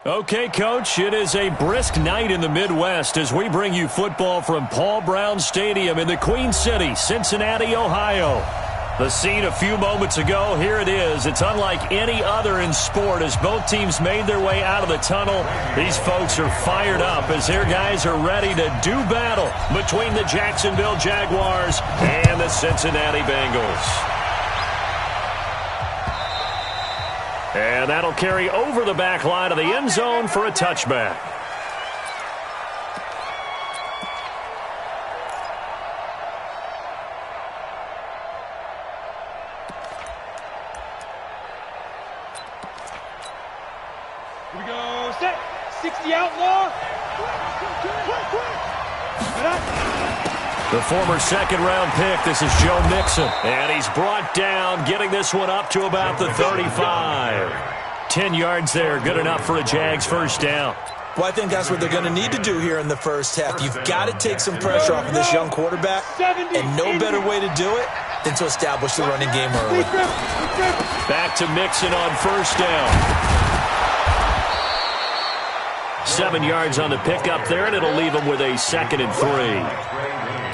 Okay, Coach, it is a brisk night in the Midwest as we bring you football from Paul Brown Stadium in the Queen City, Cincinnati, Ohio. The scene a few moments ago, here it is. It's unlike any other in sport as both teams made their way out of the tunnel. These folks are fired up as their guys are ready to do battle between the Jacksonville Jaguars and the Cincinnati Bengals. And that'll carry over the back line of the end zone for a touchback. Here we go, set, 60 outlaw. The former second-round pick, this is Joe Mixon. And he's brought down, getting this one up to about the 35. 10 yards there, good enough for a Jags first down. Well, I think that's what they're going to need to do here in the first half. You've got to take some pressure off of this young quarterback, and no better way to do it than to establish the running game early. Back to Mixon on first down. 7 yards on the pickup there, and it'll leave him with a 2nd and 3.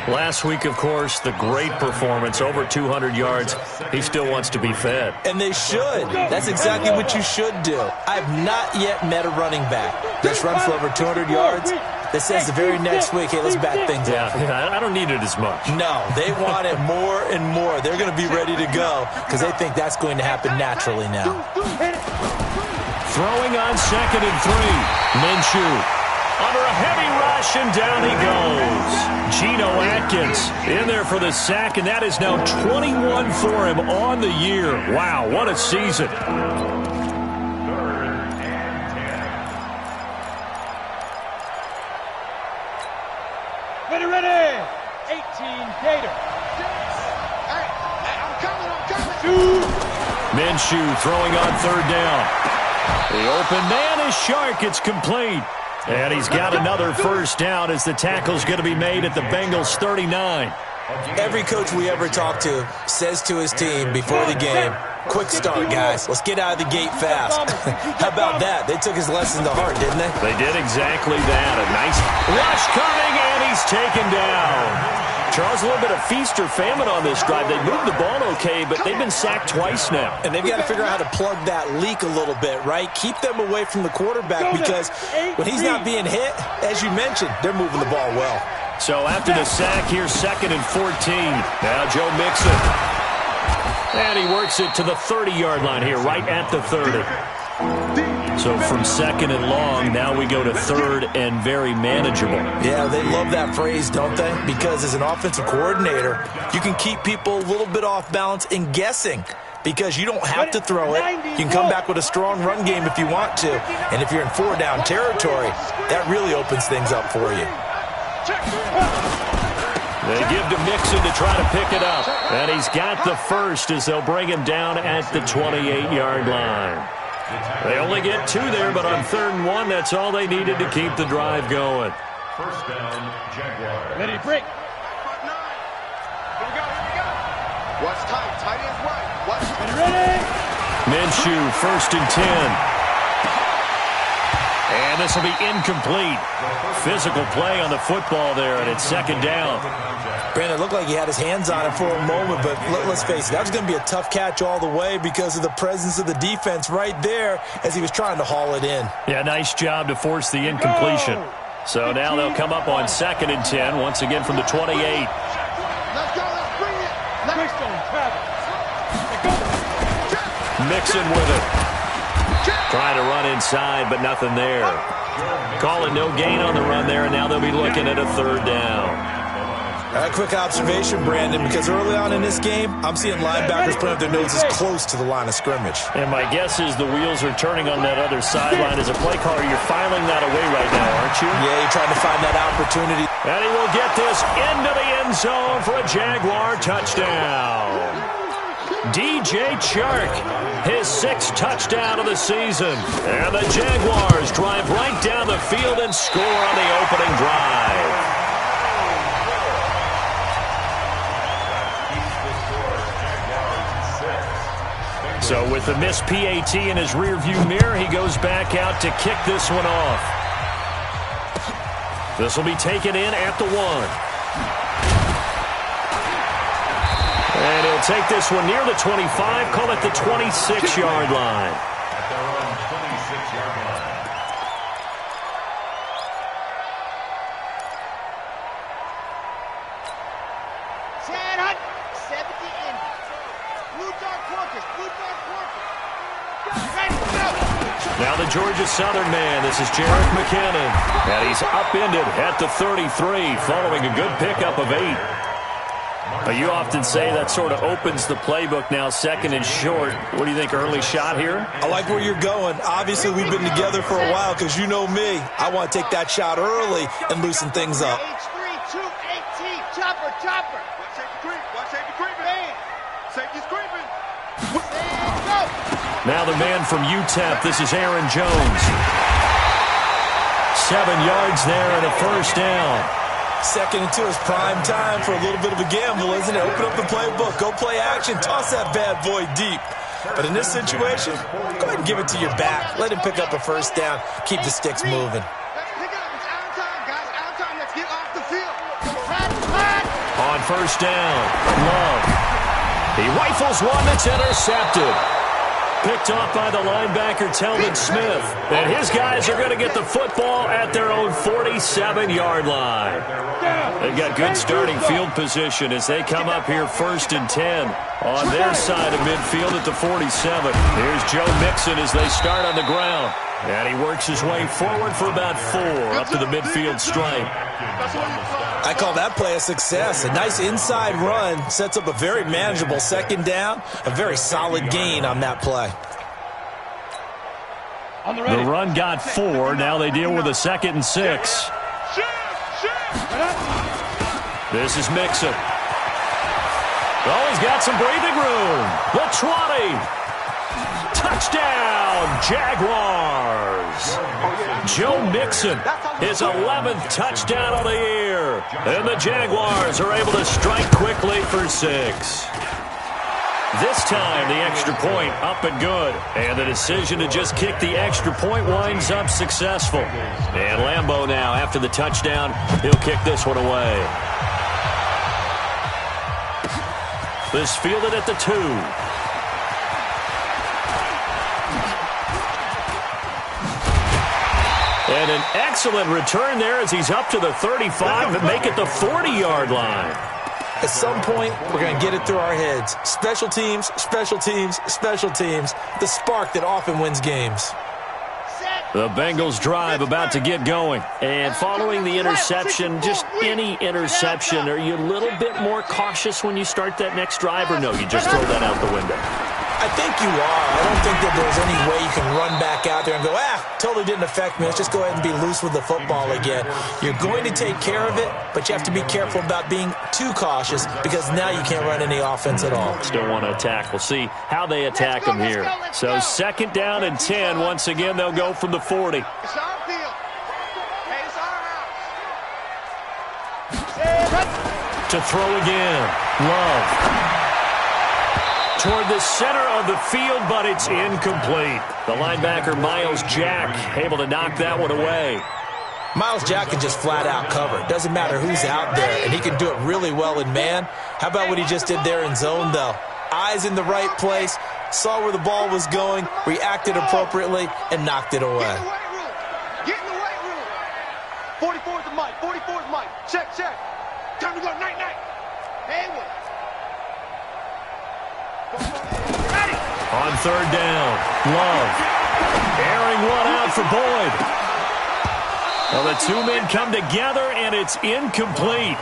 Last week, of course, the great performance, over 200 yards. He still wants to be fed. And they should. That's exactly what you should do. I have not yet met a running back that's run for over 200 yards that says the very next week, hey, let's back things up. Yeah, I don't need it as much. No, they want it more and more. They're going to be ready to go because they think that's going to happen naturally now. Throwing on 2nd and 3. Minshew. Under a heavy rush, and down he goes. Geno Atkins in there for the sack, and that is now 21 for him on the year. Wow, what a season. Ready. 18 Gator. Hey, I'm coming. Minshew throwing on 3rd down. The open man is Shark. It's complete. And he's got another first down as the tackle's going to be made at the Bengals' 39. Every coach we ever talk to says to his team before the game, quick start, guys. Let's get out of the gate fast. How about that? They took his lesson to heart, didn't they? They did exactly that. A nice rush coming, and he's taken down. Charles, a little bit of feast or famine on this drive. They moved the ball okay, but they've been sacked twice now. And they've got to figure out how to plug that leak a little bit, right? Keep them away from the quarterback because when he's not being hit, as you mentioned, they're moving the ball well. So after the sack, here's 2nd and 14. Now Joe Mixon. And he works it to the 30-yard line here, right at the 30. So from 2nd and long, now we go to 3rd and very manageable. Yeah, they love that phrase, don't they? Because as an offensive coordinator, you can keep people a little bit off balance and guessing because you don't have to throw it. You can come back with a strong run game if you want to. And if you're in 4-down territory, that really opens things up for you. They give to Mixon to try to pick it up. And he's got the first as they'll bring him down at the 28-yard line. They only get 2 there, but on 3rd and 1, that's all they needed to keep the drive going. First down, Jaguar. Ready, break. Here we go. What's tight? Tight is right. What's ready? Minshew, 1st and 10. And this will be incomplete. Physical play on the football there, and it's 2nd down. Brandon, it looked like he had his hands on it for a moment, but let's face it, that was going to be a tough catch all the way because of the presence of the defense right there as he was trying to haul it in. Yeah, nice job to force the incompletion. So now they'll come up on 2nd and 10, once again from the 28. Let's go, let's bring it. Mixon with it. Trying to run inside, but nothing there. Calling no gain on the run there, and now they'll be looking at a 3rd down. A quick observation, Brandon, because early on in this game, I'm seeing linebackers putting up their noses close to the line of scrimmage. And my guess is the wheels are turning on that other sideline. As a play caller, you're filing that away right now, aren't you? Yeah, you're trying to find that opportunity. And he will get this into the end zone for a Jaguar touchdown. DJ Chark, his 6th touchdown of the season. And the Jaguars drive right down the field and score on the opening drive. So with the missed PAT in his rearview mirror, he goes back out to kick this one off. This will be taken in at the 1. And he'll take this one near the 25, call it the 26-yard line. At their own 26-yard line. Now the Georgia Southern man, this is Jarek McKinnon. And he's upended at the 33 following a good pickup of 8. You often say that sort of opens the playbook now, 2nd and short. What do you think, early shot here? I like where you're going. Obviously, we've been together for a while because you know me. I want to take that shot early and loosen things up. H3, 218, chopper. Watch safety creeping. Safety's creeping. Now the man from UTEP, this is Aaron Jones. 7 yards there and a first down. 2nd and 2 is prime time for a little bit of a gamble, isn't it? Open up the playbook, go play action, toss that bad boy deep. But in this situation, go ahead and give it to your back. Let him pick up a first down. Keep the sticks moving. On first down, Love. He rifles one that's intercepted. Picked off by the linebacker, Telvin Smith. And his guys are going to get the football at their own 47-yard line. They've got good starting field position as they come up here 1st and 10 on their side of midfield at the 47. Here's Joe Mixon as they start on the ground. And he works his way forward for about 4 up to the midfield stripe. I call that play a success. A nice inside run sets up a very manageable 2nd down. A very solid gain on that play. The run got 4. Now they deal with a 2nd and 6. This is Mixon. Oh, he's got some breathing room. The 20. Touchdown, Jaguars. Joe Mixon, his 11th touchdown of the year. And the Jaguars are able to strike quickly for 6. This time, the extra point up and good. And the decision to just kick the extra point winds up successful. And Lambeau now, after the touchdown, he'll kick this one away. This fielded at the 2. And an excellent return there as he's up to the 35 and make it the 40-yard line. At some point, we're going to get it through our heads. Special teams, special teams, special teams. The spark that often wins games. The Bengals drive about to get going. And following the interception, just any interception, are you a little bit more cautious when you start that next drive, or no, you just throw that out the window? I think you are. I don't think that there's any way you can run back out there and go, totally didn't affect me. Let's just go ahead and be loose with the football again. You're going to take care of it, but you have to be careful about being too cautious because now you can't run any offense at all. Still want to attack. We'll see how they attack them here. So 2nd down and 10. Once again, they'll go from the 40. It's our field. Hey, it's our house. To throw again. Love. Toward the center of the field, but it's incomplete. The linebacker, Miles Jack, able to knock that one away. Miles Jack can just flat out cover. It doesn't matter who's out there, and he can do it really well in man. How about what he just did there in zone, though? Eyes in the right place, saw where the ball was going, reacted appropriately, and knocked it away. Get in the weight room. 44 is the mic. 44 is Mike. Check. Time to go. Night. Haywood. On 3rd down, Love. Airing one out for Boyd. Well, the 2 men come together, and it's incomplete.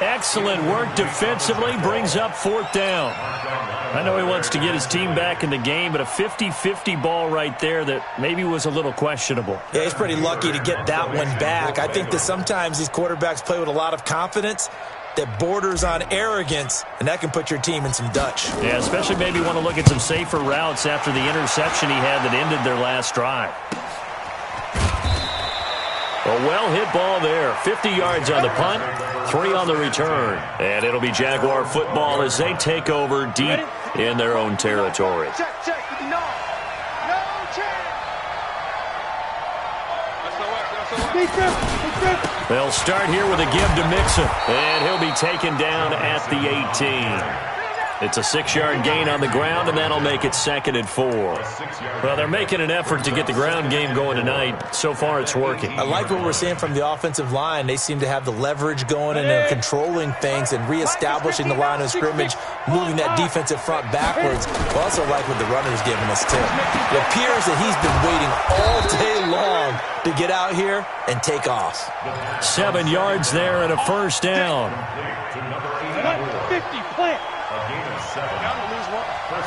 Excellent work defensively, brings up 4th down. I know he wants to get his team back in the game, but a 50-50 ball right there that maybe was a little questionable. Yeah, he's pretty lucky to get that one back. I think that sometimes these quarterbacks play with a lot of confidence that borders on arrogance, and that can put your team in some Dutch. Yeah, especially maybe want to look at some safer routes after the interception he had that ended their last drive. A well-hit ball there. 50 yards on the punt, 3 on the return. And it'll be Jaguar football as they take over deep in their own territory. Check. They'll start here with a give to Mixon, and he'll be taken down at the 18. It's a 6-yard gain on the ground, and that'll make it 2nd and 4. Well, they're making an effort to get the ground game going tonight. So far, it's working. I like what we're seeing from the offensive line. They seem to have the leverage going, and they're controlling things and reestablishing the line of scrimmage, moving that defensive front backwards. I also like what the runner's giving us, too. It appears that he's been waiting all day long to get out here and take off. 7 yards there and a first down. 50, plant. A gain of 7.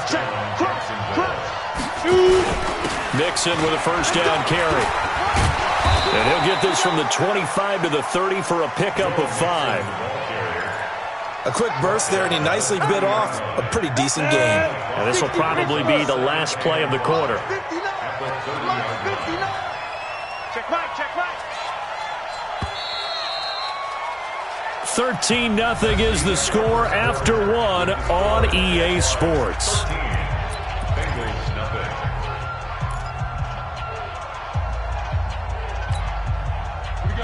Check, crunch. Mixon with a first down carry. And he'll get this from the 25 to the 30 for a pickup of 5. A quick burst there, and he nicely bit off a pretty decent gain. And this will probably be the last play of the quarter. 59. Check right. 13-0 is the score after 1 on EA Sports.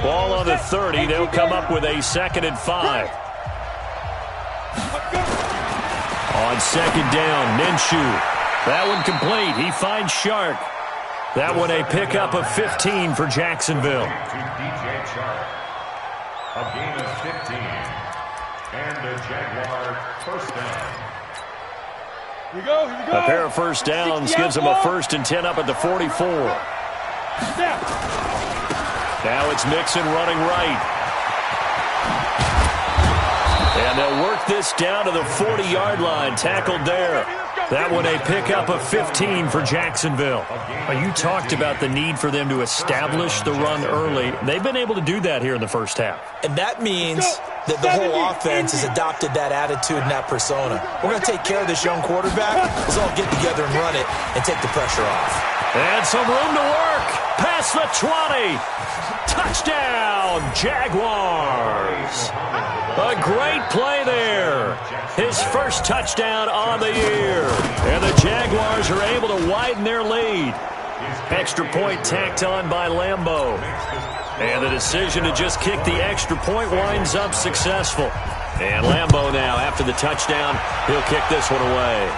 Ball on the 30. They'll come up with a 2nd and 5. On 2nd down, Minshew. That one complete. He finds Shark. That one a pickup of 15 for Jacksonville. A gain of 15. And the Jaguar first down. Here we go. A pair of first downs gives them a 1st and 10 up at the 44. Now it's Mixon running right. And they'll work this down to the 40-yard line. Tackled there. That one a pickup of 15 for Jacksonville. You talked about the need for them to establish the run early. They've been able to do that here in the first half. And that means that the whole offense has adopted that attitude and that persona. We're going to take care of this young quarterback. Let's all get together and run it and take the pressure off. And some room to work. Past the 20. Touchdown, Jaguars. A great play there. His first touchdown on the year. And the Jaguars are able to widen their lead. Extra point tacked on by Lambeau. And the decision to just kick the extra point winds up successful. And Lambeau now, after the touchdown, he'll kick this one away.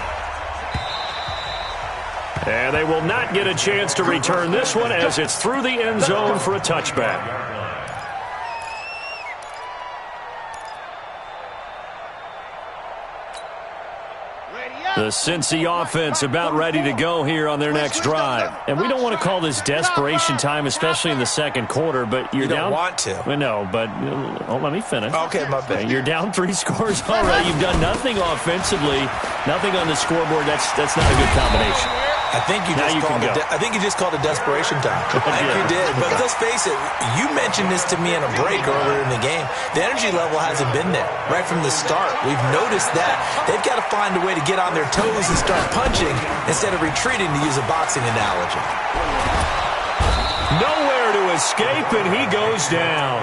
And they will not get a chance to return this one as it's through the end zone for a touchback. The Cincy offense about ready to go here on their next drive. And we don't want to call this desperation time, especially in the second quarter, but you're down. You don't want to. No, but let me finish. Okay, my bad. You're down 3 scores already. You've done nothing offensively, nothing on the scoreboard. That's not a good combination. I think you just called it desperation time. I think you did. But let's face it, you mentioned this to me in a break earlier in the game. The energy level hasn't been there right from the start. We've noticed that. They've got to find a way to get on their toes and start punching instead of retreating, to use a boxing analogy. Nowhere to escape, and he goes down.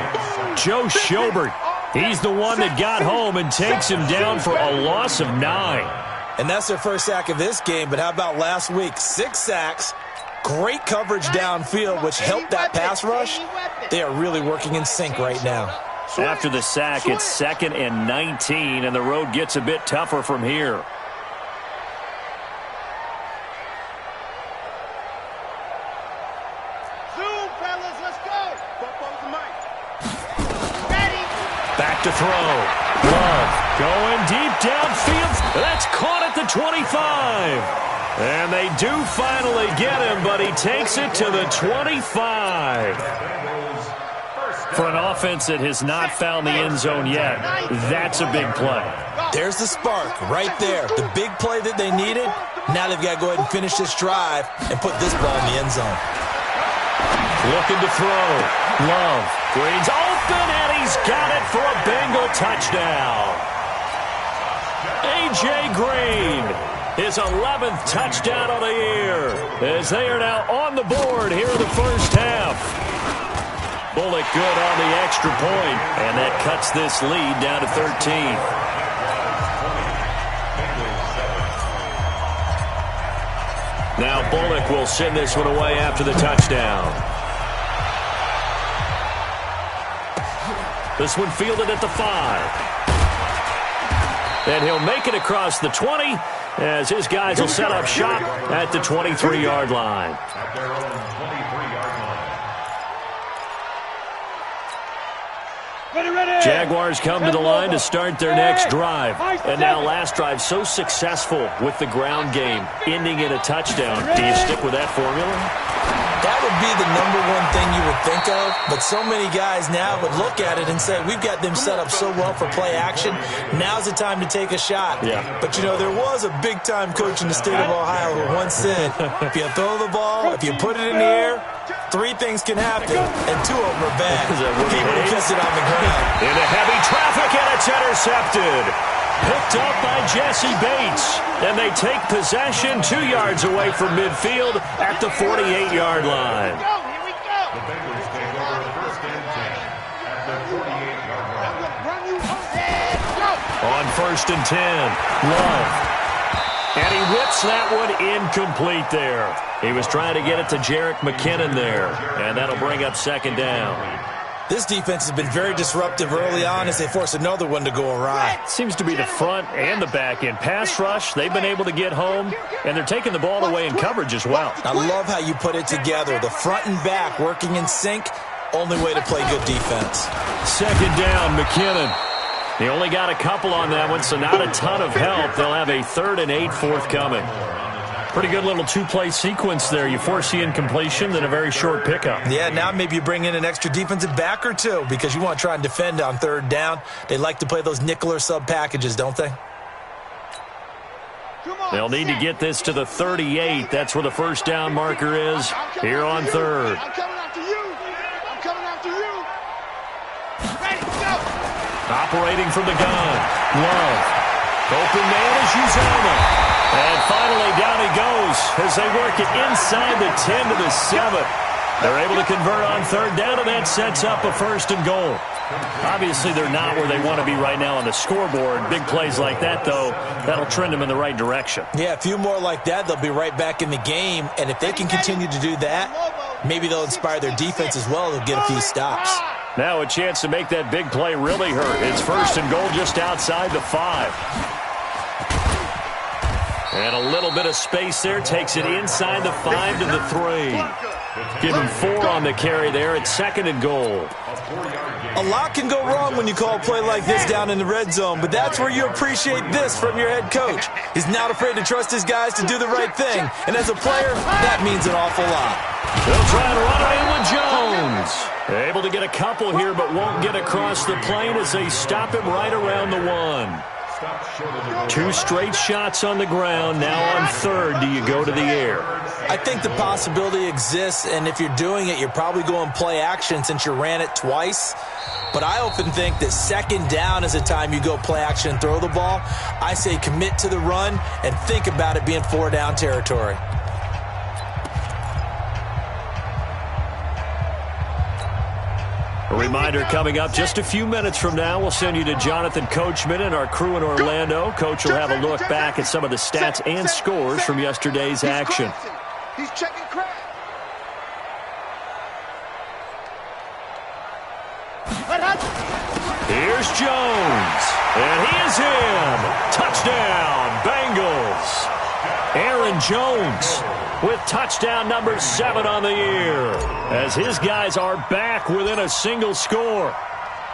Joe Schobert, he's the one that got home and takes him down for a loss of 9. And that's their first sack of this game. But how about last week? 6 sacks, great coverage downfield, which helped that pass rush. They are really working in sync right now. After the sack, it's 2nd and 19, and the road gets a bit tougher from here. Back to throw. Love going deep downfield. That's caught at the 25. And they do finally get him, but he takes it to the 25. For an offense that has not found the end zone yet, that's a big play. There's the spark right there. The big play that they needed. Now they've got to go ahead and finish this drive and put this ball in the end zone. Looking to throw. Love. Green's open, and he's got it for a Bengal touchdown. A.J. Green, his 11th touchdown of the year, as they are now on the board here in the first half. Bullock good on the extra point, and that cuts this lead down to 13. Now Bullock will send this one away after the touchdown. This one fielded at the 5. And he'll make it across the 20 as his guys will set up shop at the 23-yard line. At their own 23-yard line. Jaguars come to the line to start their next drive. And now last drive so successful with the ground game, ending in a touchdown. Do you stick with that formula? That would be the number one thing you would think of, but so many guys now would look at it and say, we've got them set up so well for play action, now's the time to take a shot. Yeah. But, you know, there was a big-time coach in the state of Ohio who once said, if you throw the ball, if you put it in the air, 3 things can happen, and 2 of them are bad. People who kiss it on the ground. Into heavy traffic, and it's intercepted. Picked up by Jesse Bates. And they take possession 2 yards away from midfield at the 48-yard line. The Bengals take over first and 10 at the 48-yard line. On first and 10, Love. And he whips that one incomplete there. He was trying to get it to Jerick McKinnon there. And that'll bring up second down. This defense has been very disruptive early on as they force another one to go awry. Seems to be the front and the back end. Pass rush, they've been able to get home, and they're taking the ball away in coverage as well. I love how you put it together. The front and back working in sync, only way to play good defense. Second down, McKinnon. They only got a couple on that one, so not a ton of help. They'll have a 3rd and 8 forthcoming. Pretty good little 2-play sequence there. You force the incompletion, then a very short pickup. Yeah, now maybe you bring in an extra defensive back or 2 because you want to try and defend on 3rd down. They like to play those nickel or sub packages, don't they? They'll need to get this to the 38. That's where the first down marker is here on 3rd. I'm coming after you. I'm coming after you. Ready, go. Operating from the gun. Love. Open man is Uzama. And finally, down he goes as they work it inside the 10 to the 7. They're able to convert on 3rd down, and that sets up a 1st and goal. Obviously, they're not where they want to be right now on the scoreboard. Big plays like that, though, that'll trend them in the right direction. Yeah, a few more like that, they'll be right back in the game. And if they can continue to do that, maybe they'll inspire their defense as well. They'll get a few stops. Now a chance to make that big play really hurt. It's 1st and goal just outside the 5. And a little bit of space there. Takes it inside the 5 to the 3. Give him 4 on the carry there. It's 2nd and goal. A lot can go wrong when you call a play like this down in the red zone, but that's where you appreciate this from your head coach. He's not afraid to trust his guys to do the right thing. And as a player, that means an awful lot. They'll try and run it in with Jones. Able to get a couple here, but won't get across the plane as they stop him right around the 1. 2 straight shots on the ground. Now on 3rd, do you go to the air? I think the possibility exists, and if you're doing it, you're probably going play action since you ran it twice. But I often think that 2nd down is the time you go play action and throw the ball. I say commit to the run and think about it being 4-down territory. A reminder coming up just a few minutes from now, we'll send you to Jonathan Coachman and our crew in Orlando. Coach will have a look back at some of the stats and scores from yesterday's action. He's checking crap. Here's Jones, and he is in. Touchdown, Bengals. Aaron Jones with touchdown number 7 on the year, as his guys are back within a single score.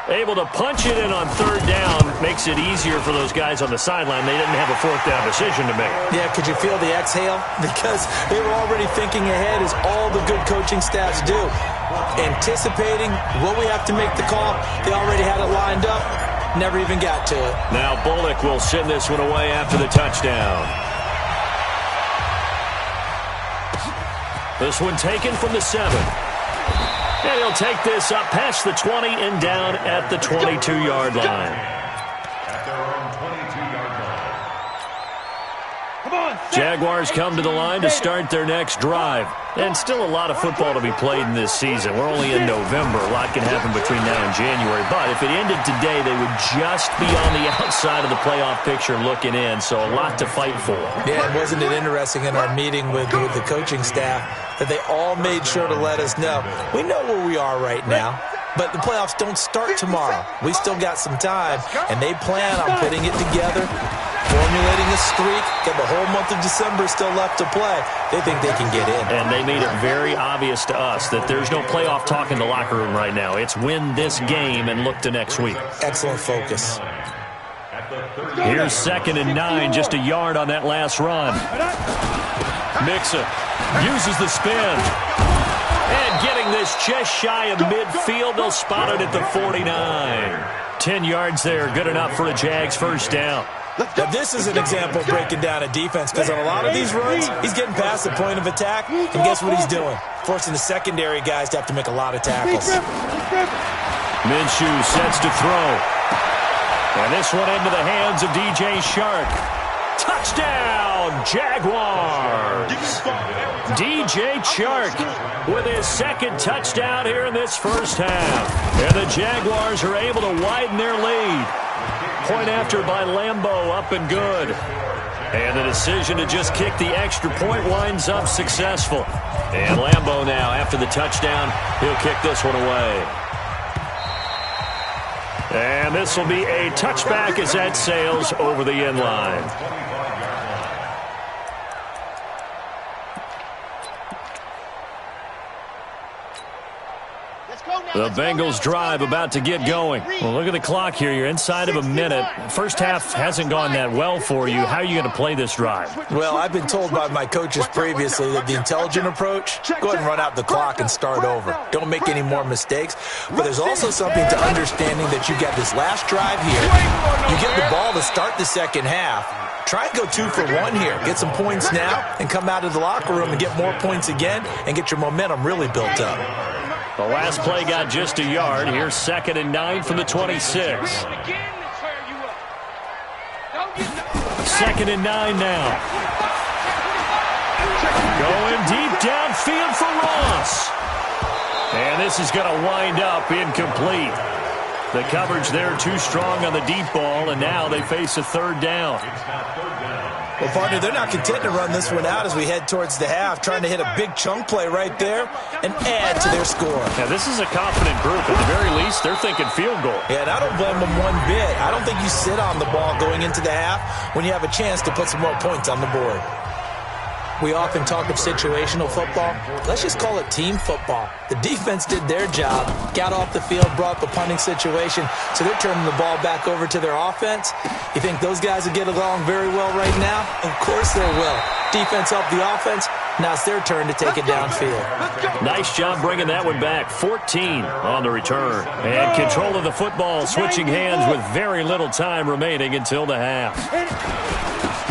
Able to punch it in on 3rd down makes it easier for those guys on the sideline. They didn't have a 4th down decision to make. Yeah, could you feel the exhale? Because they were already thinking ahead, as all the good coaching staffs do. Anticipating what we have to make the call. They already had it lined up. Never even got to it. Now Bullock will send this one away after the touchdown. This one taken from the 7. And he'll take this up past the 20 and down at the 22-yard line. At their own 22-yard line. Jaguars come to the line to start their next drive. And still a lot of football to be played in this season. We're only in November. A lot can happen between now and January. But if it ended today, they would just be on the outside of the playoff picture looking in. So a lot to fight for. Yeah, and wasn't it interesting in our meeting with the coaching staff that they all made sure to let us know, we know where we are right now. but the playoffs don't start tomorrow. We still got some time, and they plan on putting it together, formulating a streak. Got the whole month of December still left to play. They think they can get in. And they made it very obvious to us that there's no playoff talk in the locker room right now. It's win this game and look to next week. Excellent focus. Here's 2nd and 9, just a yard on that last run. Mixon uses the spin. And getting this just shy of midfield, they'll spot it at the 49. 10 yards there, good enough for a Jags first down. Now, this is an example of breaking down a defense, because on a lot of these runs, he's getting past the point of attack, and guess what he's doing? Forcing the secondary guys to have to make a lot of tackles. Minshew sets to throw. And this one into the hands of DJ Shark. Touchdown, Jaguars! DJ Chark with his 2nd touchdown here in this first half. And the Jaguars are able to widen their lead. Point after by Lambeau, up and good. And the decision to just kick the extra point winds up successful. And Lambeau now, after the touchdown, he'll kick this one away. And this will be a touchback as that sails over the end line. The Bengals drive about to get going. Well, look at the clock here. You're inside of a minute. First half hasn't gone that well for you. How are you going to play this drive? Well, I've been told by my coaches previously that the intelligent approach, go ahead and run out the clock and start over. Don't make any more mistakes. But there's also something to understanding that you got this last drive here. You get the ball to start the second half. Try and go 2 for 1 here. Get some points now and come out of the locker room and get more points again and get your momentum really built up. The last play got just a yard. Here's 2nd and 9 from the 26. 2nd and 9 now. Going deep downfield for Ross. And this is going to wind up incomplete. The coverage there too strong on the deep ball, and now they face a 3rd down. Well, partner, they're not content to run this one out as we head towards the half, trying to hit a big chunk play right there and add to their score. Now, this is a confident group. At the very least, they're thinking field goal. Yeah, and I don't blame them one bit. I don't think you sit on the ball going into the half when you have a chance to put some more points on the board. We often talk of situational football. Let's just call it team football. The defense did their job, got off the field, brought up a punting situation, so they're turning the ball back over to their offense. You think those guys will get along very well right now? Of course they will. Defense helped the offense. Now it's their turn to take it downfield. Nice job bringing that one back. 14 on the return. And control of the football, switching hands with very little time remaining until the half.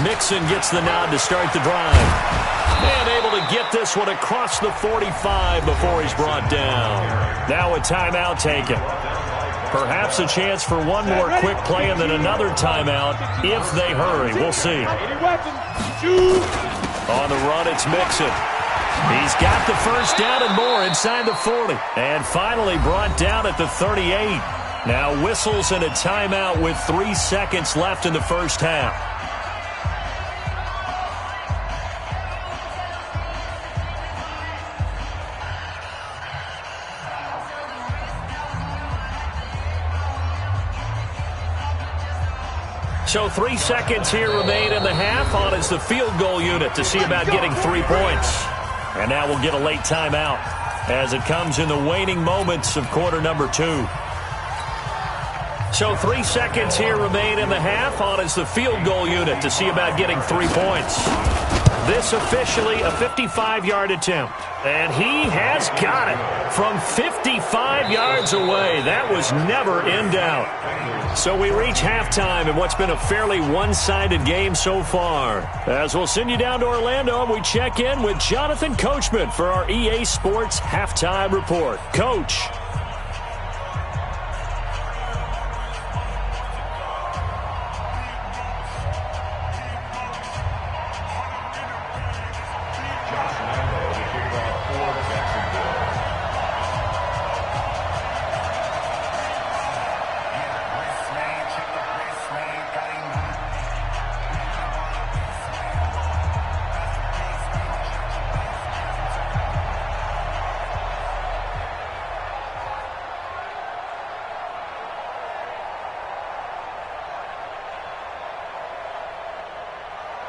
Mixon gets the nod to start the drive. And able to get this one across the 45 before he's brought down. Now a timeout taken. Perhaps a chance for one more quick play and then another timeout if they hurry. We'll see. On the run, it's Mixon. He's got the first down and more inside the 40. And finally brought down at the 38. Now whistles and a timeout with 3 seconds left in the first half. So 3 seconds here remain in the half. On is the field goal unit to see about getting 3 points. And now we'll get a late timeout as it comes in the waning moments of quarter number 2. So 3 seconds here remain in the half. On is the field goal unit to see about getting 3 points. This officially a 55-yard attempt. And he has got it from 55 yards away. That was never in doubt. So we reach halftime in what's been a fairly one-sided game so far. As we'll send you down to Orlando, and we check in with Jonathan Coachman for our EA Sports Halftime Report. Coach.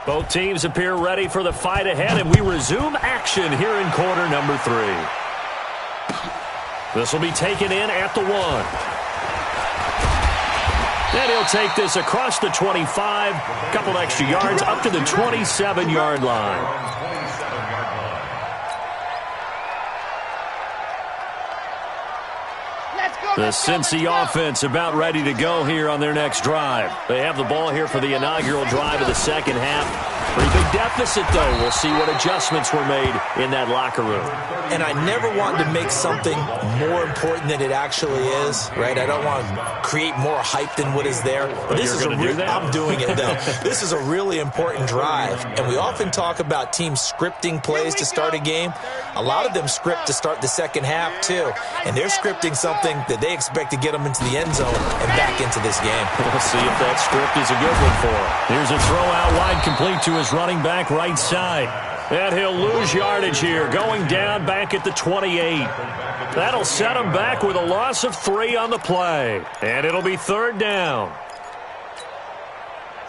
Both teams appear ready for the fight ahead, and we resume action here in quarter number 3. This will be taken in at the 1. And he'll take this across the 25, a couple extra yards up to the 27-yard line. The Cincy offense about ready to go here on their next drive. They have the ball here for the inaugural drive of the second half. Pretty big deficit, though. We'll see what adjustments were made in that locker room. And I never want to make something more important than it actually is, right? I don't want to create more hype than what is there. But this is I'm doing it, though. This is a really important drive. And we often talk about teams scripting plays to start a game. A lot of them script to start the second half, too. And they're scripting something that they expect to get them into the end zone and back into this game. We'll see if that script is a good one for him. Here's a throw out wide, complete to his running back right side. And he'll lose yardage here, going down back at the 28. That'll set him back with a loss of 3 on the play. And it'll be third down.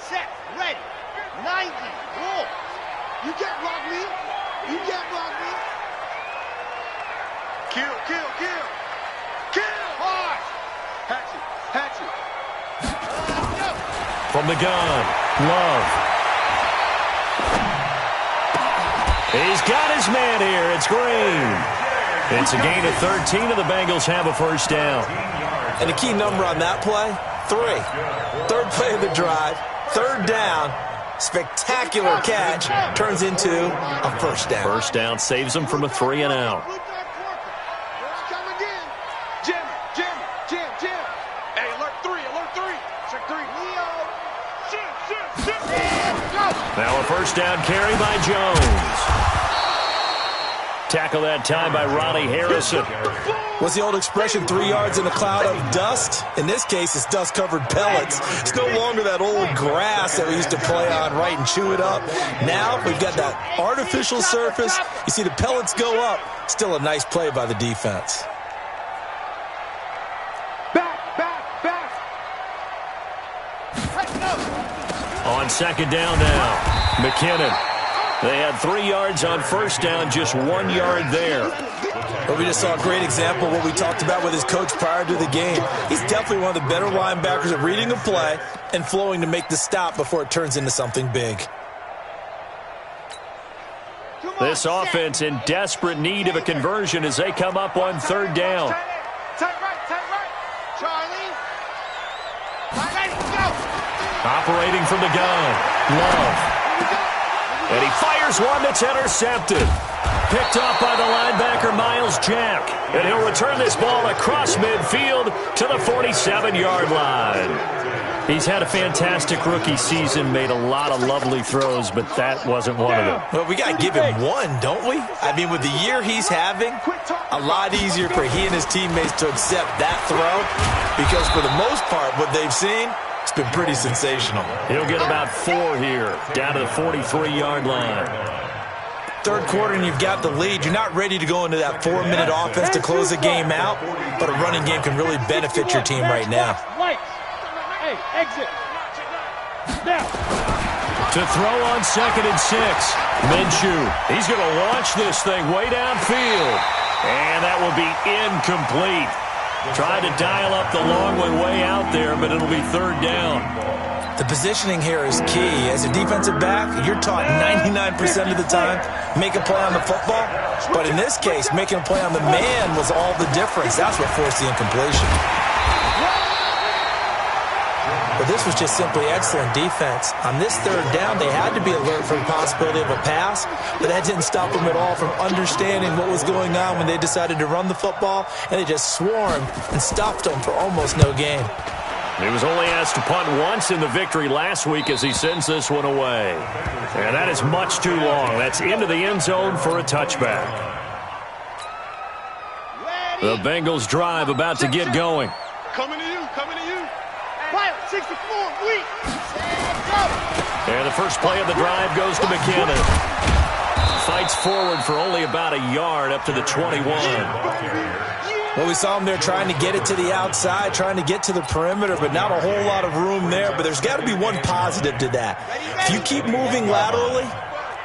Set, ready, 90, roll. You can't block me. You can't block me. Kill, kill, kill. Kill, hard. Hatch it. From the gun, Love. He's got his man here. It's Green. It's a gain of 13, and the Bengals have a first down. And the key number on that play, 3. Third play of the drive, third down, spectacular catch, turns into a first down. First down saves him from a 3 and out. Come again. Jam. Hey, alert 3. Check 3. Leo. Shoot. Now a first down carry by Jones. Tackle that time by Ronnie Harrison. What's the old expression, 3 yards in a cloud of dust? In this case, it's dust-covered pellets. It's no longer that old grass that we used to play on, right, and chew it up. Now we've got that artificial surface. You see the pellets go up. Still a nice play by the defense. Back. On second down now, McKinnon. They had 3 yards on first down, just 1 yard there. But we just saw a great example of what we talked about with his coach prior to the game. He's definitely one of the better linebackers at reading a play and flowing to make the stop before it turns into something big. This offense in desperate need of a conversion as they come up on third down. Tight right. Charlie. Ready, go. Operating from the gun, Love. And he fires one that's intercepted. Picked off by the linebacker, Miles Jack. And he'll return this ball across midfield to the 47-yard line. He's had a fantastic rookie season, made a lot of lovely throws, but that wasn't one of them. Well, we got to give him one, don't we? I mean, with the year he's having, a lot easier for he and his teammates to accept that throw because for the most part, what they've seen, it's been pretty sensational. He'll get about 4 here, down to the 43-yard line. Third quarter and you've got the lead. You're not ready to go into that 4-minute offense to close the game out, but a running game can really benefit your team right now. Hey, exit. Now. To throw on 2nd and 6. Minshew. He's going to launch this thing way downfield. And that will be incomplete. Tried to dial up the long one way out there, but it'll be third down. The positioning here is key. As a defensive back, you're taught 99% of the time, make a play on the football. But in this case, making a play on the man was all the difference. That's what forced the incompletion. But this was just simply excellent defense. On this third down, they had to be alert for the possibility of a pass, but that didn't stop them at all from understanding what was going on when they decided to run the football, and they just swarmed and stopped them for almost no gain. He was only asked to punt once in the victory last week as he sends this one away. And that is much too long. That's into the end zone for a touchback. The Bengals drive about to get going. Coming to you. Fire, 64, weak. And the first play of the drive goes to McKinnon. Fights forward for only about a yard up to the 21. Well, we saw him there trying to get it to the outside, trying to get to the perimeter, but not a whole lot of room there. But there's got to be one positive to that. If you keep moving laterally,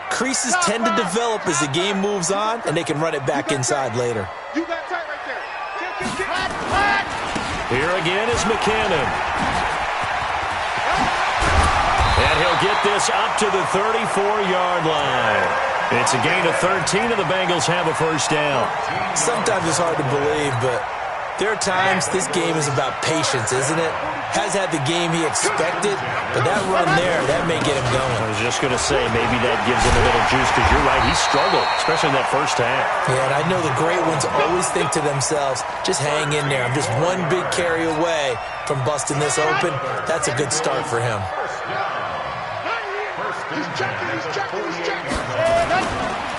creases tend to develop as the game moves on, and they can run it back inside later. You got tight right there. Here again is McKinnon. And he'll get this up to the 34-yard line. It's a gain of 13, and the Bengals have a first down. Sometimes it's hard to believe, but there are times this game is about patience, isn't it? Has had the game he expected, but that run there, that may get him going. I was just going to say, maybe that gives him a little juice, because you're right, he struggled, especially in that first half. Yeah, and I know the great ones always think to themselves, just hang in there. I'm just one big carry away from busting this open. That's a good start for him.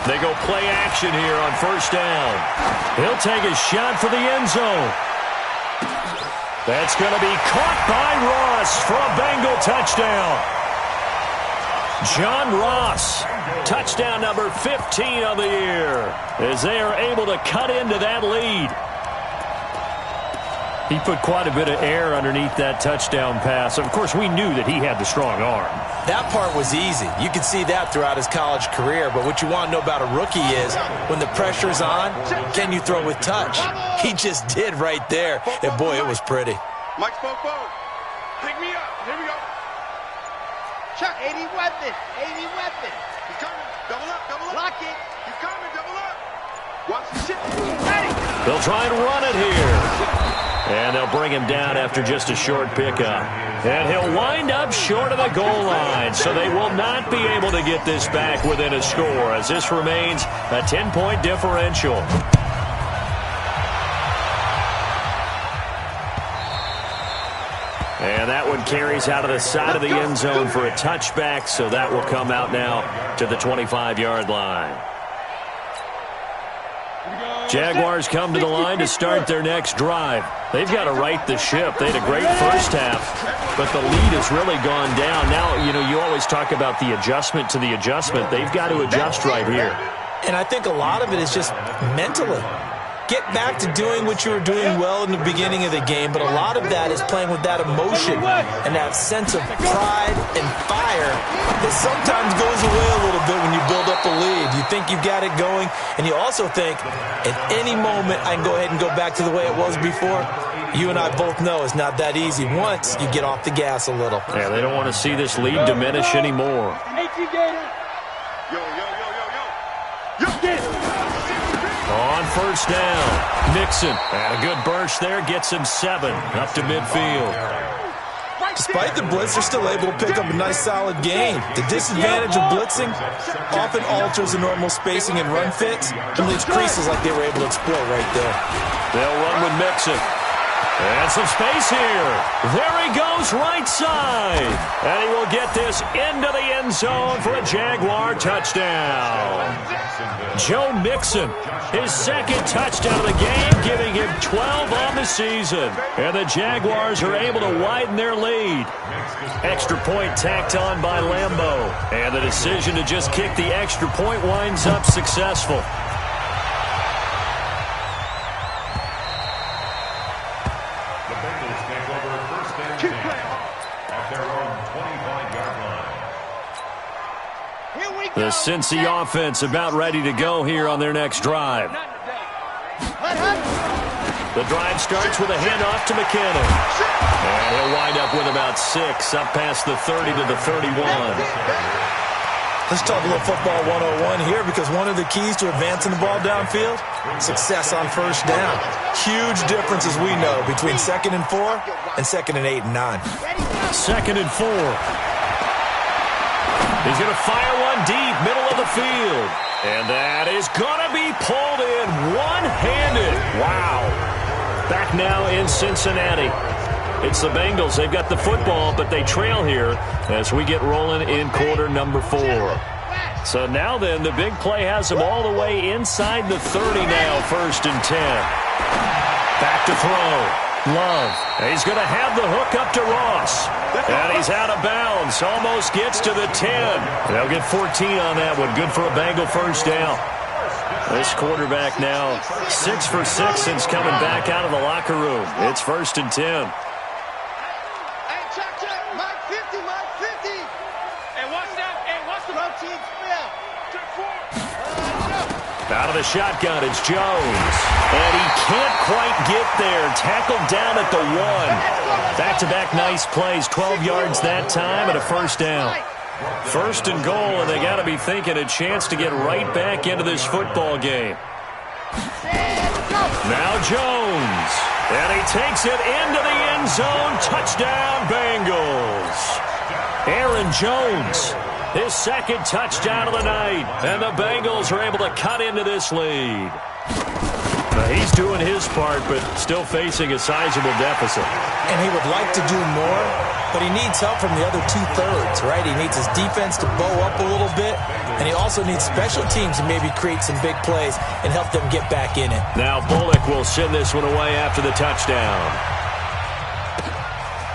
They go play action here on first down. He'll take a shot for the end zone. That's going to be caught by Ross for a Bengal touchdown. John Ross, touchdown number 15 of the year, as they are able to cut into that lead. He put quite a bit of air underneath that touchdown pass. Of course, we knew that he had the strong arm. That part was easy. You could see that throughout his college career. But what you want to know about a rookie is when the pressure's on, can you throw with touch? He just did right there. And, boy, it was pretty. Mike spoke forward. Pick me up. Here we go. Check. 80 weapon. 80 weapon. He's coming. Double up. Double up. Lock it. He's coming. Double up. Watch the shit. Ready. They'll try and run it here. And they'll bring him down after just a short pickup. And he'll wind up short of the goal line. So they will not be able to get this back within a score, as this remains a 10-point differential. And that one carries out of the side of the end zone for a touchback. So that will come out now to the 25-yard line. Jaguars come to the line to start their next drive. They've got to right the ship. They had a great first half, but the lead has really gone down. Now, you always talk about the adjustment to the adjustment. They've got to adjust right here. And I think a lot of it is just mentally. Get back to doing what you were doing well in the beginning of the game, but a lot of that is playing with that emotion and that sense of pride and fire that sometimes goes away a little bit when you build up a lead. You think you've got it going, and you also think at any moment I can go ahead and go back to the way it was before. You and I both know it's not that easy once you get off the gas a little. Yeah, they don't want to see this lead diminish anymore. On first down, Mixon. And a good burst there gets him 7 up to midfield. Despite the blitz, they're still able to pick up a nice solid gain. The disadvantage of blitzing often alters the normal spacing and run fits and leaves creases like they were able to exploit right there. They'll run with Mixon. And some space here. There he goes right side. And he will get this into the end zone for a Jaguar touchdown. Joe Mixon, his second touchdown of the game, giving him 12 on the season. And the Jaguars are able to widen their lead. Extra point tacked on by Lambeau. And the decision to just kick the extra point winds up successful. The Cincy offense about ready to go here on their next drive. The drive starts with a handoff to McKinnon. And he'll wind up with about 6, up past the 30 to the 31. Let's talk a little football 101 here, because one of the keys to advancing the ball downfield, success on first down. Huge difference, as we know, between 2nd and 4 and 2nd and 8 and 9. 2nd and 4. He's going to fire one deep, middle of the field. And that is going to be pulled in one-handed. Wow. Back now in Cincinnati. It's the Bengals. They've got the football, but they trail here as we get rolling in quarter number 4. So now then, the big play has them all the way inside the 30 now, 1st and 10. Back to throw. Love. He's going to have the hook up to Ross. And he's out of bounds. Almost gets to the 10. They'll get 14 on that one. Good for a Bengal first down. This quarterback now 6 for 6 since coming back out of the locker room. It's 1st and 10. Hey, check. Mike 50, Mike 50. Hey, watch that. Hey, watch the routine spell. Out of the shotgun, it's Jones. And he can't quite get there. Tackled down at the 1. Back-to-back nice plays. 12 yards that time and a 1st down. 1st and goal, and they got to be thinking a chance to get right back into this football game. Now Jones. And he takes it into the end zone. Touchdown, Bengals. Aaron Jones, his 2nd touchdown of the night. And the Bengals are able to cut into this lead. Now he's doing his part, but still facing a sizable deficit. And he would like to do more, but he needs help from the other 2/3, right? He needs his defense to bow up a little bit, and he also needs special teams to maybe create some big plays and help them get back in it. Now Bullock will send this one away after the touchdown.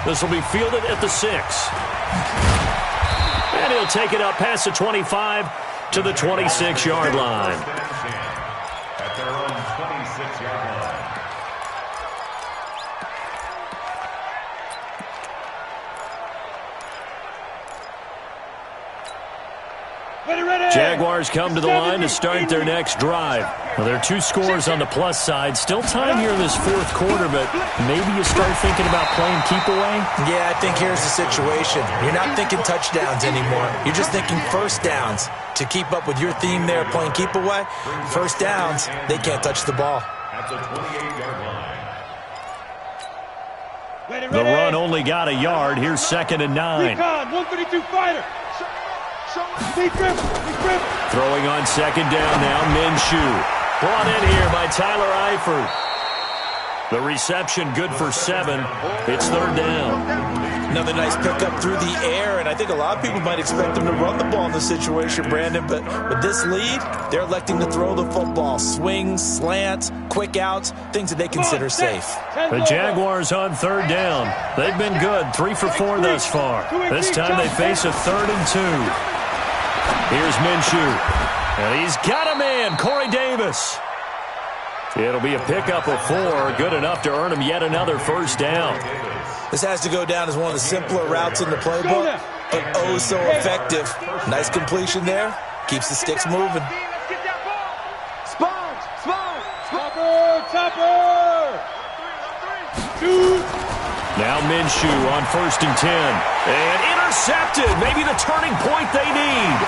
This will be fielded at the 6. And he'll take it up past the 25 to the 26-yard line. At their own 26-yard line. Jaguars come to the line to start their next drive. Well, there are 2 scores on the plus side. Still time here in this 4th quarter, but maybe you start thinking about playing keep away? Yeah, I think here's the situation. You're not thinking touchdowns anymore. You're just thinking 1st downs. To keep up with your theme there, playing keep away, 1st downs, they can't touch the ball. At the 28-yard line. The run only got a yard. Here's 2nd and 9. 132 fighter. Throwing on 2nd down now, Minshew. Brought in here by Tyler Eifert. The reception good for 7. It's 3rd down. Another nice pickup through the air, and I think a lot of people might expect them to run the ball in this situation, Brandon, but with this lead, they're electing to throw the football. Swings, slants, quick outs, things that they consider safe. The Jaguars on 3rd down. They've been good, 3 for 4 thus far. This time they face a 3rd and 2. Here's Minshew, and he's got a man, Corey Davis. It'll be a pickup of 4, good enough to earn him yet another 1st down. This has to go down as one of the simpler routes in the playbook, but oh so effective. Nice completion there. Keeps the sticks moving. Topper! Now Minshew on 1st and 10. And intercepted. Maybe the turning point they need.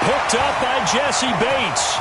Picked up by Jesse Bates.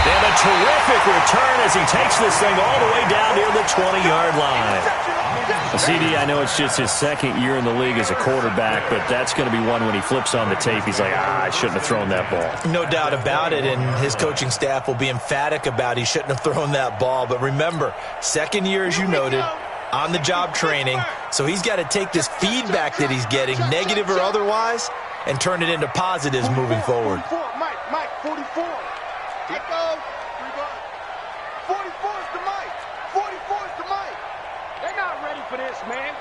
And a terrific return as he takes this thing all the way down near the 20-yard line. CD, I know it's just his 2nd year in the league as a quarterback, but that's going to be one when he flips on the tape, he's like, I shouldn't have thrown that ball. No doubt about it, and his coaching staff will be emphatic about he shouldn't have thrown that ball. But remember, 2nd year, as you noted, on-the-job training, so he's got to take this feedback that he's getting, negative or otherwise, and turn it into positives moving forward. Mike, 44. Echo. 44 is the Mike. 44 is the Mike. They're not ready for this, man.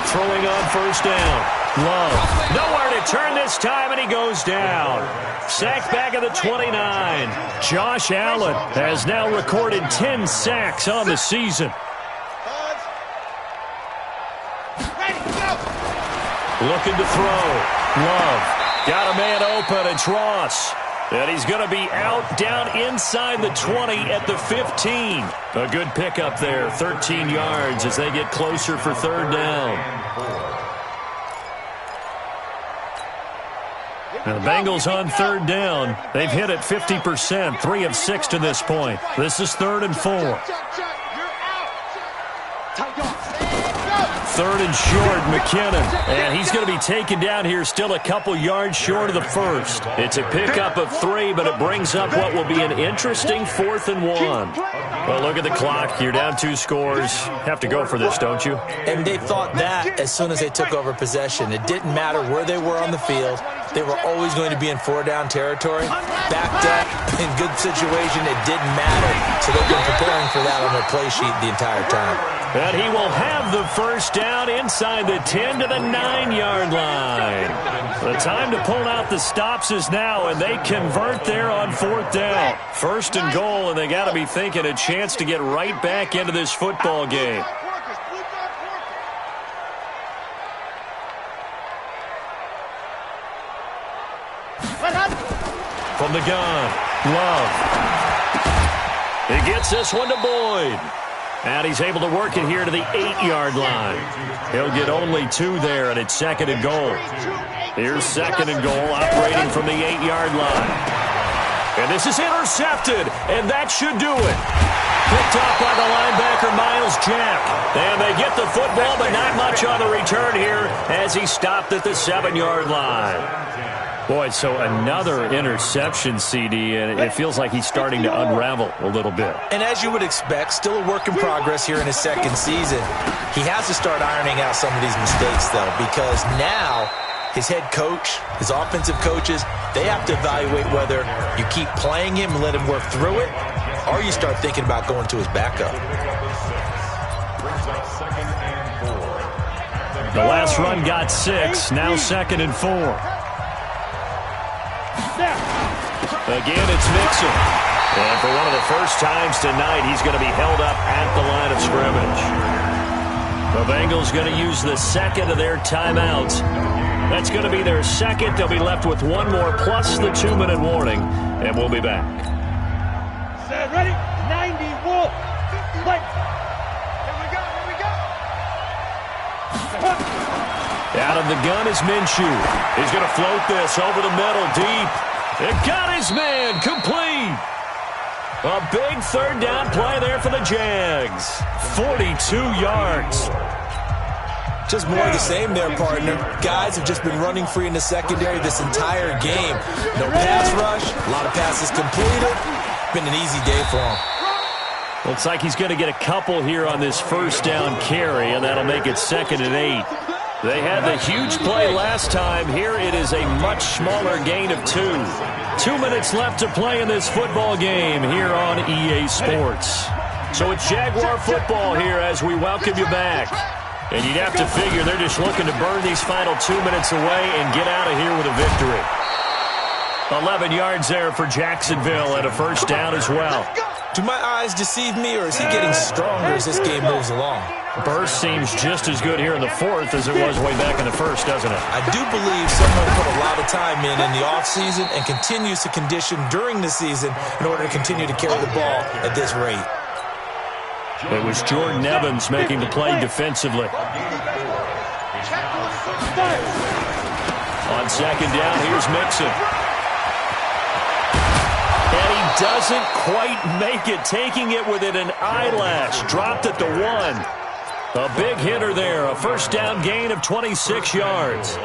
Throwing on 1st down. Love. Nowhere to turn this time, and he goes down. Sacked back at the 29. Josh Allen has now recorded 10 sacks on the season. Looking to throw. Love. Got a man open. It's Ross. And he's going to be out down inside the 20 at the 15. A good pickup there. 13 yards as they get closer for 3rd down. Now the Bengals on 3rd down. They've hit it 50%. 3 of 6 to this point. This is 3rd and 4. 3rd and short, McKinnon. And he's going to be taken down here still a couple yards short of the 1st. It's a pickup of 3, but it brings up what will be an interesting 4th and 1. Well, look at the clock. You're down 2 scores. Have to go for this, don't you? And they thought that as soon as they took over possession. It didn't matter where they were on the field. They were always going to be in 4-down territory, backed up, and good situation, it didn't matter. So they've been preparing for that on their play sheet the entire time. And he will have the first down inside the 10 to the 9-yard line. The time to pull out the stops is now, and they convert there on 4th down. 1st and goal, and they got to be thinking a chance to get right back into this football game. From the gun, Love. He gets this one to Boyd. And he's able to work it here to the 8-yard line. He'll get only 2 there, and it's 2nd and goal. Here's 2nd and goal, operating from the 8-yard line. And this is intercepted, and that should do it. Picked off by the linebacker, Miles Jack. And they get the football, but not much on the return here as he stopped at the 7-yard line. Boy, so another interception, CD, and it feels like he's starting to unravel a little bit. And as you would expect, still a work in progress here in his 2nd season. He has to start ironing out some of these mistakes, though, because now his head coach, his offensive coaches, they have to evaluate whether you keep playing him and let him work through it, or you start thinking about going to his backup. The last run got 6, now 2nd and 4. Again, it's Mixon. And for one of the first times tonight, he's going to be held up at the line of scrimmage. The Bengals going to use the 2nd of their timeouts. That's going to be their 2nd. They'll be left with 1 more plus the 2-minute warning. And we'll be back. Set, ready? 90, wolf. Play. Here we go, here we go. Out of the gun is Minshew. He's going to float this over the middle, deep. It got his man, complete. A big 3rd down play there for the Jags. 42 yards. Just more of the same there, partner. Guys have just been running free in the secondary this entire game. No pass rush, a lot of passes completed. Been an easy day for him. Looks like he's going to get a couple here on this 1st down carry, and that'll make it 2nd and 8. They had the huge play last time. Here it is a much smaller gain of 2. 2 minutes left to play in this football game here on EA Sports. So it's Jaguar football here as we welcome you back. And you'd have to figure they're just looking to burn these final 2 minutes away and get out of here with a victory. 11 yards there for Jacksonville and a 1st down as well. Do my eyes deceive me, or is he getting stronger as this game moves along? Burst seems just as good here in the 4th as it was way back in the 1st, doesn't it? I do believe someone put a lot of time in the offseason and continues to condition during the season in order to continue to carry the ball at this rate. It was Jordan Evans making the play defensively. On 2nd down, here's Mixon. And he doesn't quite make it, taking it within an eyelash. Dropped at the 1. A big hitter there, a 1st down gain of 26 yards.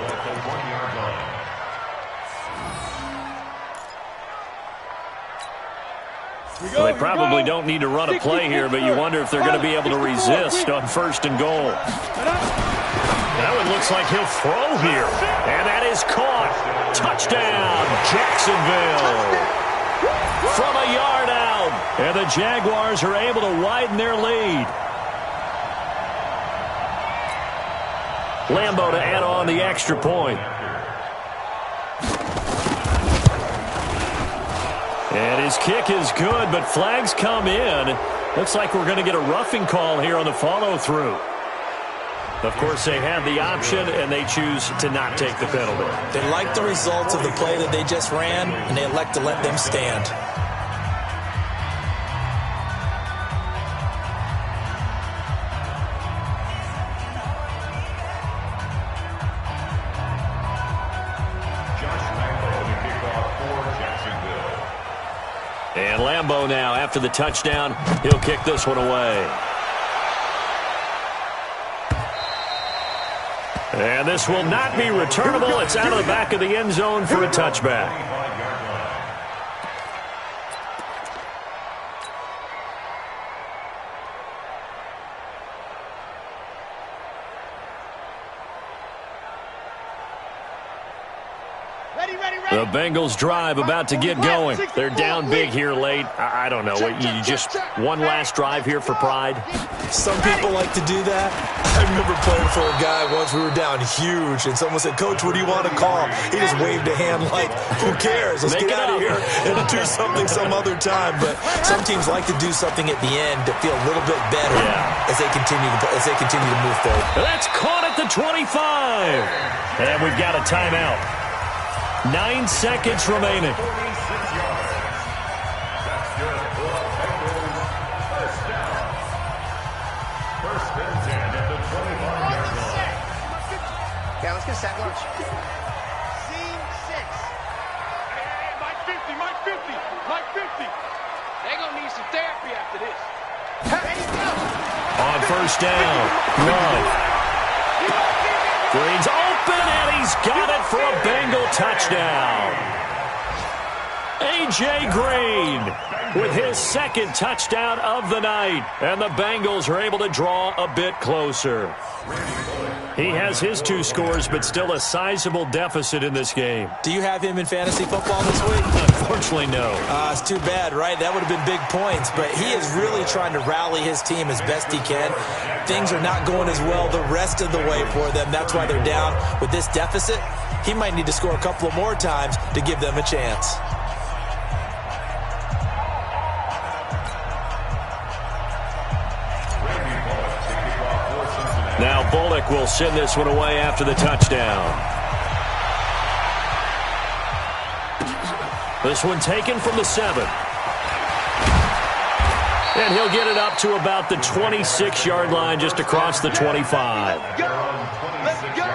Well, they probably don't need to run a play here, but you wonder if they're going to be able to resist on 1st and goal. That one looks like he'll throw here. And that is caught. Touchdown, Jacksonville. From a yard out. And the Jaguars are able to widen their lead. Lambo to add on the extra point. And his kick is good, but flags come in. Looks like we're going to get a roughing call here on the follow-through. Of course, they have the option, and they choose to not take the penalty. They like the results of the play that they just ran, and they elect to let them stand. And Lambo now, after the touchdown, he'll kick this one away. And this will not be returnable. It's out of the back of the end zone for a touchback. Ready, ready, ready. The Bengals drive about to get going. They're down big here late. I don't know. You just one last drive here for pride? Some people like to do that. I remember playing for a guy once. We were down huge, and someone said, "Coach, what do you want to call?" He just waved a hand like, "Who cares? Let's get out of here and do something some other time." But some teams like to do something at the end to feel a little bit better as they continue to move forward. That's caught at the 25. And we've got a timeout. 9 seconds remaining. Yeah, let's get a sack lunch. Scene 6. Hey, Mike 50, Mike 50, Mike 50. They're going to need some therapy after this. Ready, go. On first down, Love. Green's open, and he's got it for a Bengal touchdown. A.J. Green with his second touchdown of the night, and the Bengals are able to draw a bit closer. He has his 2 scores, but still a sizable deficit in this game. Do you have him in fantasy football this week? Unfortunately, no. It's too bad, right? That would have been big points, but he is really trying to rally his team as best he can. Things are not going as well the rest of the way for them. That's why they're down. With this deficit, he might need to score a couple of more times to give them a chance. Now Bullock will send this one away after the touchdown. This one taken from the 7. And he'll get it up to about the 26-yard line, just across the 25. Let's go. Let's go.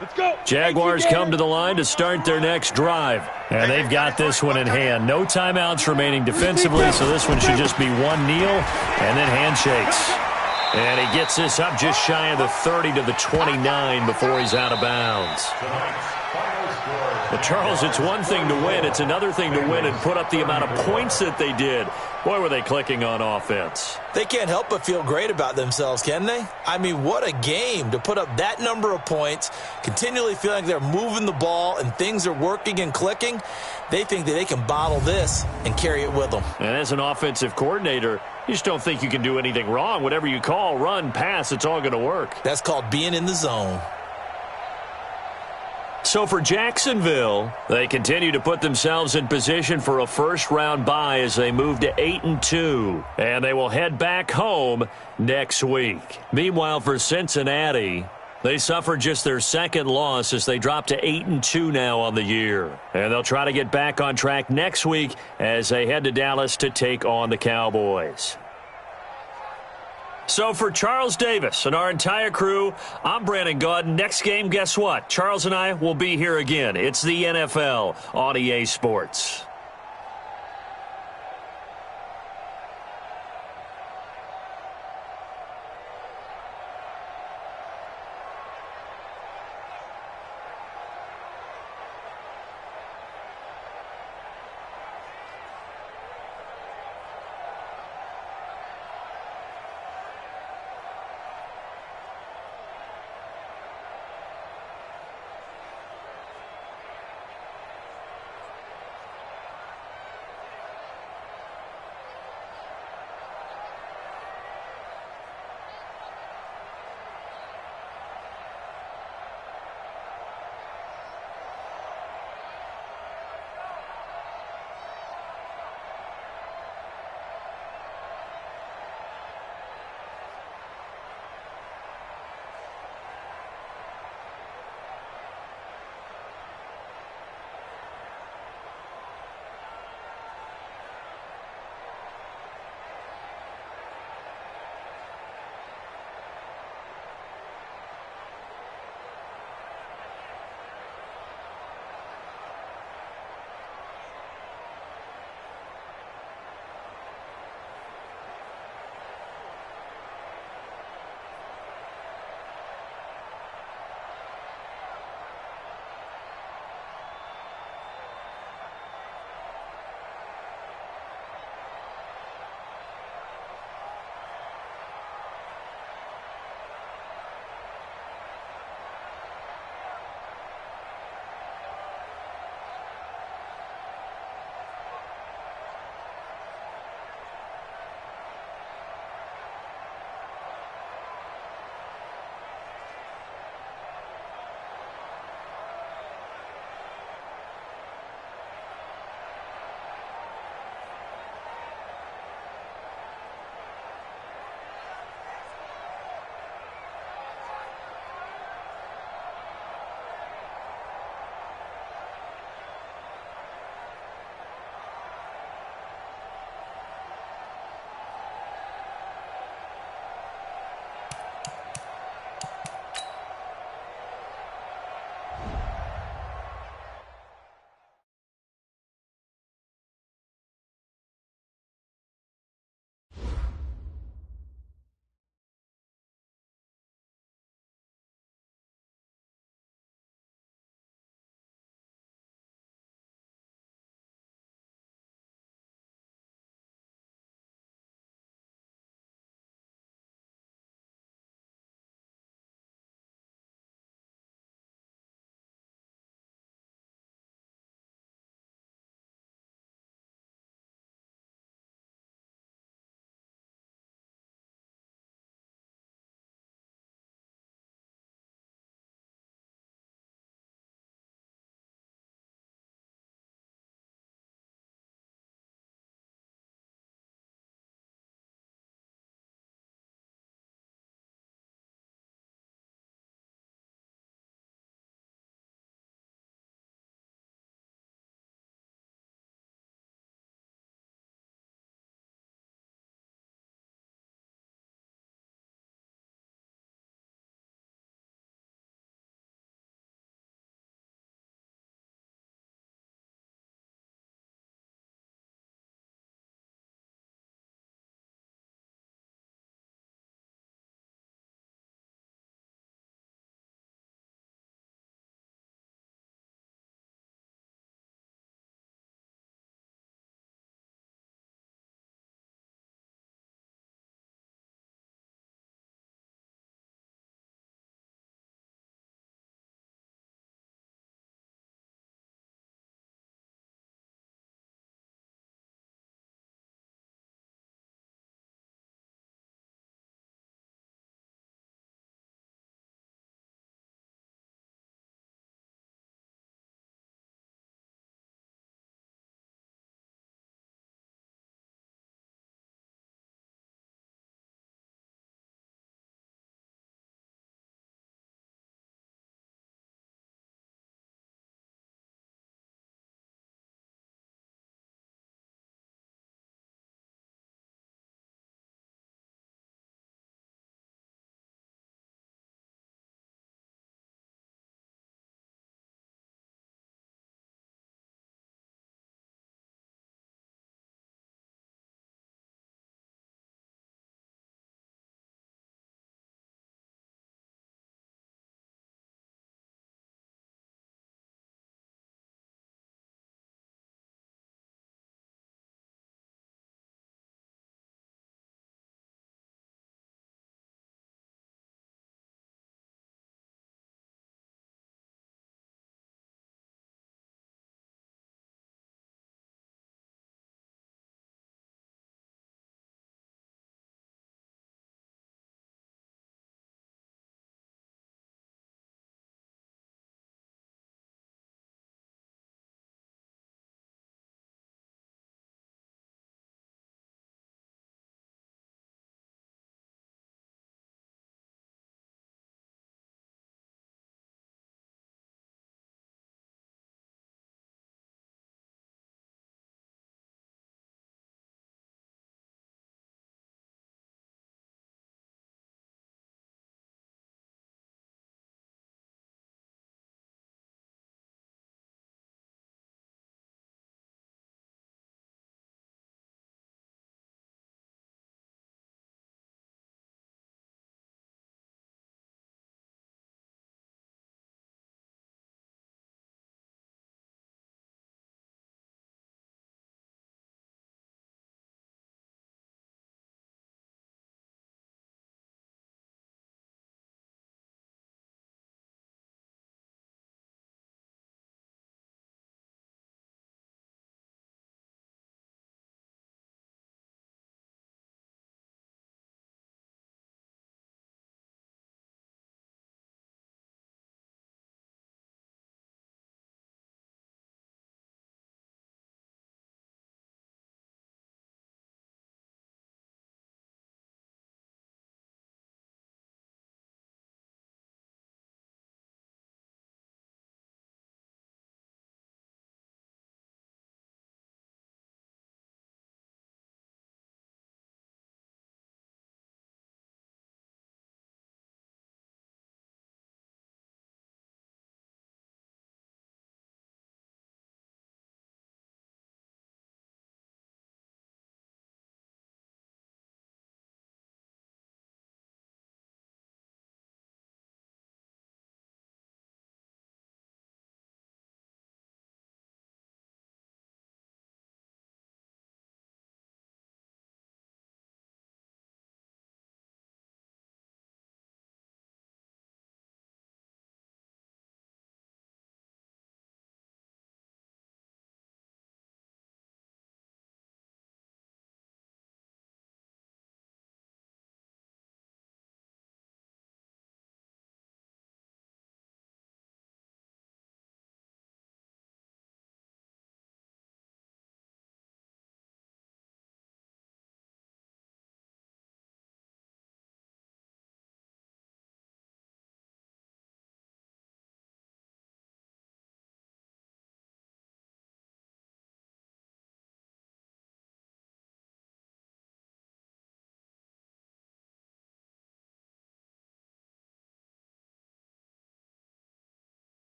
Let's go. Jaguars come to the line to start their next drive. And they've got this one in hand. No timeouts remaining defensively, so this one should just be one kneel and then handshakes. And he gets this up just shy of the 30 to the 29 before he's out of bounds. But Charles, it's one thing to win. It's another thing to win and put up the amount of points that they did. Boy, were they clicking on offense. They can't help but feel great about themselves, can they? I mean, what a game to put up that number of points, continually feeling like they're moving the ball and things are working and clicking. They think that they can bottle this and carry it with them. And as an offensive coordinator, you just don't think you can do anything wrong. Whatever you call, run, pass, it's all going to work. That's called being in the zone. So for Jacksonville, they continue to put themselves in position for a first-round bye as they move to 8-2. And they will head back home next week. Meanwhile, for Cincinnati, they suffered just their second loss as they drop to 8-2 now on the year. And they'll try to get back on track next week as they head to Dallas to take on the Cowboys. So for Charles Davis and our entire crew, I'm Brandon Gaudin. Next game, guess what? Charles and I will be here again. It's the NFL on EA Sports.